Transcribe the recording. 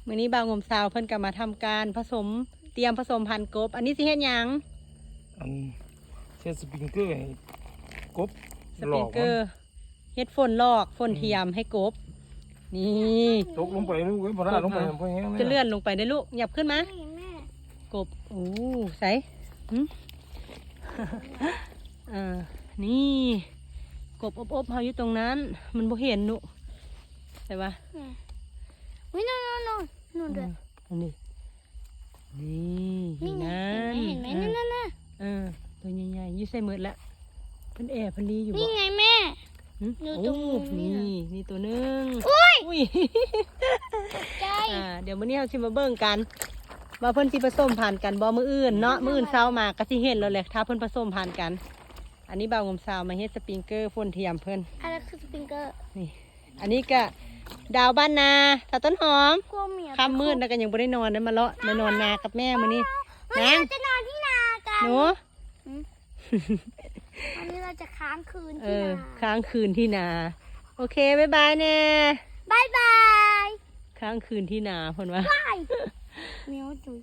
มื้อนี้บ่าวงมสาวเพิ่นก็มาทำการเตรียมผสมพันธุ์กบอันนี้สิเฮ็ดหยังอันเช็ดสปริงเกอร์ให้กบสปริงเกอร์เฮ็ดฝนลอกฝนเทียมให้กบนี่ตกลงไปลูกเอ้ยบ่ได้ลงไปเพราะแห้ง จะเลื่อนลงไปได้ลูกหยับขึ้นมากบโอ้ใส่นี่กบอบเฮาอยู่ตรงนั้นมันบ่เห็นนุใช่ปะวินนู่นด้วยนี่นั่นเห็นไหมนั่นน่ะตัวใหญ่ๆอยู่ใส่มืดละเพิ่นเพิ่นลีอยู่นี่ไงแม่โอ้นี่ตัวนึงอุ้ยใจเดี๋ยวมื้อนี้เราสิมาเบิ่งกันว่าเพิ่นสิผสมพันธุ์กันบ่มื้ออื่นเนาะมื้ออื่นเช้ามาก็สิเห็นแล้วแหละถ้าเพิ่นผสมพันธุ์กันอันนี้บ่าวงมสาวมาเฮ็ดสปริงเกอร์ฝนเทียมเพิ่นอันนั้นคือสปริงเกอร์นี่อันนี้ก็ดาวบ้านนาตาต้นหอมค่ำมืดแล้วก็ยังบ่ได้นอนได้มาเลาะมานอนนากับแม่มื้อนี้นางจะนอนที่นากันหนูวันนี้เราจะค้างคืนที่นาค้างคืนที่นาโอเคบ๊ายบายแน่บ๊ายบาย ค้างคืนที่นาเพิ่นว่าเมียวจุ๋ย